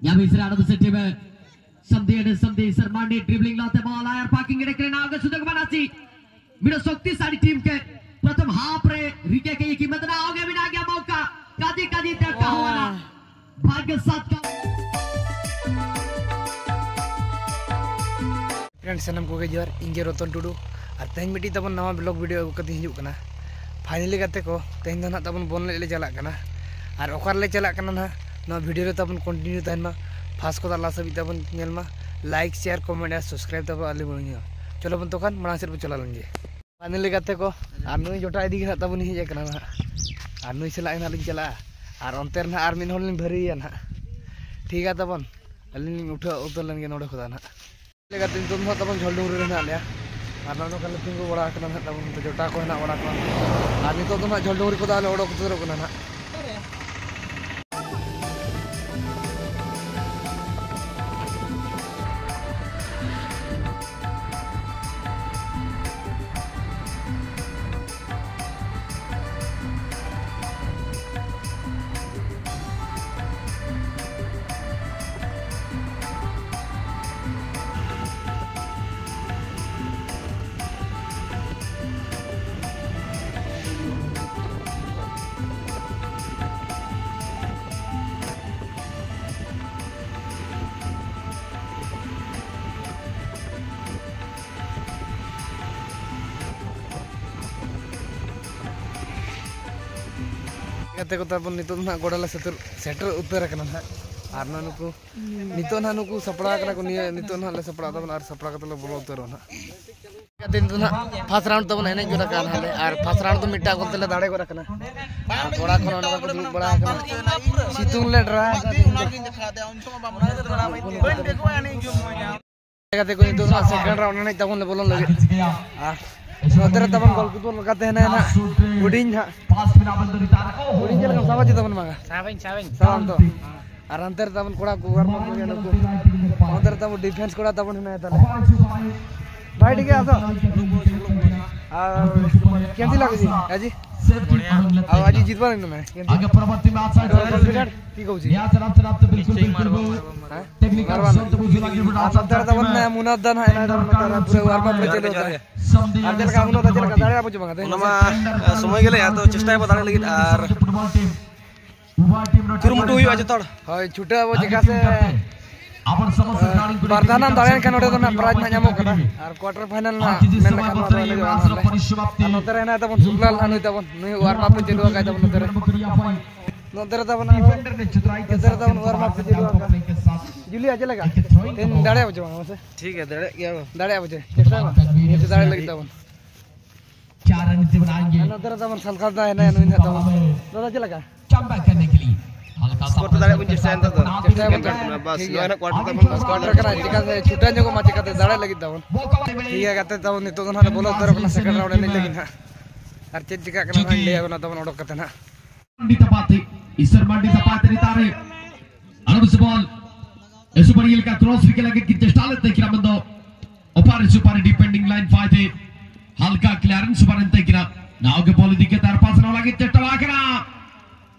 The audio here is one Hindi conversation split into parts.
यहाँ भी ada bisa tim Samdi Sarmandi dribbling लाते बॉल आया पार्किंग के लिए आगे सुधर बनासी मिडो शक्ति सारी टीम के प्रथम हाफ रे रिके के कीमत ना आगे बिना गया मौका कादी तक का हुआ ना भाग्य साथ का फ्रेंड्स सनम को के जोर इंगे रतन टुडू और तेज मिट्टी तबन नवा ब्लॉग वीडियो कति हिजुक कना फाइनली गाते को तेज दो ना तबन बोल ले चला कना और ओकर ले चला कना ना नवा वीडियो रे तबन कंटिन्यू तहन मा फास्ट को लास्ट भी तबन नेल मा लाइक शेयर कमेंट और सब्सक्राइब तब आले बनियो चलो बन तो खान मना सेर पे चला लंगे फाइनली गाते को और नुई जोटा इदी ना तबन हिज कना ना और नुई चला ना लिन चला और अंतर ना और मिन होल लिन भरिया ना ठीक है तबन अलिन उठा उतर लंगे नोडे खुदा ना लेगा तीन तुम तबन झोलडुंग रे ना लिया और ना कल तिंगु बड़ा कना ना तबन तो जोटा को ना बड़ा को और नितो तो ना झोलडुंग रे को दाले ओडो कुतरो कना ना गाते को तब नितो ना गोड़ा ला सेटर उतर कना ना और ना नुकु नितो ना नुकु सपड़ा कना को नितो ना ले सपड़ा तब और सपड़ा कतले बोलो उतर ना गाते नितो ना फर्स्ट राउंड तब एने जोरा कान हाले और फर्स्ट राउंड तो मिटा कोतले दाड़े को रखना गोड़ा को ना को दुब बड़ा कना सितुंग ले ड्रा गाते को नितो ना सेकंड राउंड ने तब बोलो लगे नोतर तबन गोलकीपर लगाते हैं ना गुडिन हा गुडिन चल सावा जी तबन मांगा सावन तो और अंतर तबन कोड़ा गुवर मन को नको अंतर तबन डिफेंस कोड़ा तबन है तले भाई ठीक है आसो केमती लागे जी आजी आ आजी जीतबा नहीं मैं आगे प्रवृत्ति में आउटसाइड की कहू जी यहां से रात बिल्कुल टेक्निकल शॉट तो बुझी लगी बट अंतर तबन ना मुनद्दन है ना पूरे वार्म अप में चलो आजल का मुनो तजल का दाड़े आपो मांगा नमा समय गेले या तो चेष्टा बताने लगी और कुरुमुटु हुई आज तोड़ हाय छुटा वो जगह से अपन समस्त खिलाड़ी को बरदाना दाड़े का नोडे तो ना प्राइज ना ᱧᱟᱢᱚᱜ ᱠᱟᱱᱟ और क्वार्टर फाइनल ना मेन का परिसमाप्ति नोतरे ना तबन सुगलाल हानुई तबन नुई वार्म अप चलुआ का तबन नोतरे तबन डिफेंडर ने चतुराई के नोतरे तबन वार्म अप चलुआ का जुली आजे लगा तीन दाड़े बजे वहां से ठीक है दाड़े बजे चेष्टा ना ये दाड़े लगी तबन 4 रन से बनाएंगे नोतरे तबन सलका दा है ना नुई ना तबन दादा चला का कमबैक करने के लिए हल्का स्कोर तो दाड़े बुझे सेंट तो चेष्टा बस यो ना क्वार्टर तबन क्वार्टर करा जिका से छुटा जको माचे का दाड़े लगी तबन ठीक है गाते तबन नितो ना बोलो उतर अपना सेकंड राउंड नहीं लगी ना और चेक जिका करना इंडिया को ना तबन ओडक कते ना di tepati Isar Mandi tepati ditarik Anubis ball Superior ka cross rike lagi kita stalet kira mendo opare supari defending line fight halka clearance supari kira now ke ball dike tar pas na lagi chesta wakra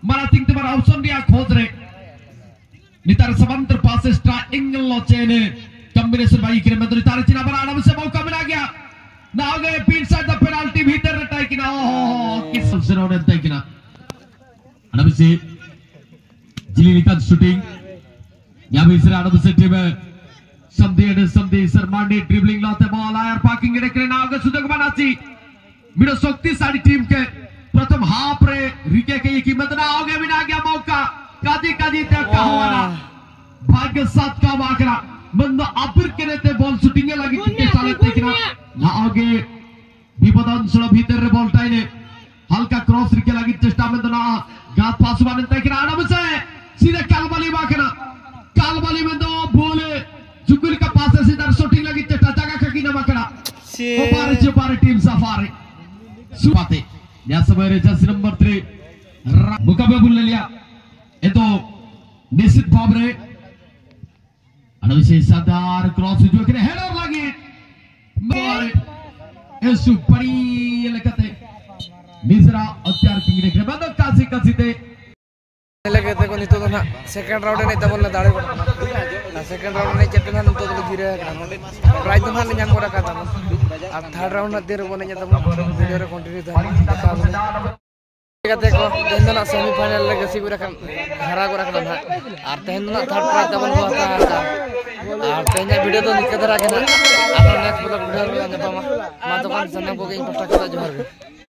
mara ting te mara option dia khoj re nitar samantar pass extra angle lo chene combination bhai kira mendo nitar china bara anam se mauka mila gaya now ke inside the penalty bhitar retai kina oh kis zero retai kina anam se jilinikan shooting यहाँ भी इस राउंड से टीम समदी सरमांडी ड्रिबलिंग लाते बॉल आया पार्किंग के लिए आगे सुधर बनासी मिडो शक्ति सारी टीम के प्रथम हाफ रे रिके के कीमत ना आगे बिना गया मौका कादी तक का हुआ ना भाग्य साथ का वाकरा बंदा अबिर के नेते बॉल शूटिंग लगी के साले देखना ना आगे विपदन सड़ भीतर रे बॉल टाइने हल्का क्रॉस रिके लगी चेष्टा में तो ना गात पास वाले तक आराम से सीधे कालबाली वाकरा कालबाली में दो बोले जुगुल का पास है सीधा शूटिंग लगी चटा जगह खकी ना मकड़ा ऊपर टीम सफारी सुपाते या समय जर्सी नंबर 3 मुकाबला बुल लिया ये तो निश्चित भाव रे अनविशेष शानदार क्रॉस जो करे हेडर लगी मारे ये सुपरी ये लगते निजरा अत्यार किंग ने बंद कासी ते lagi teko nito na second round ini tabon na dare koda na second round ini chetna nito do gire kana prize do na nyam koda ka tabon ar third round na der bone tabon video re continue ta teko tendo na semi final lagi sigura kan hara kora kana na ar tendo na third prize tabon ko ata ar tenya video do nikadara kana ar next vlog video lo nyapa ma to kan sanam ko ke pasta kata johar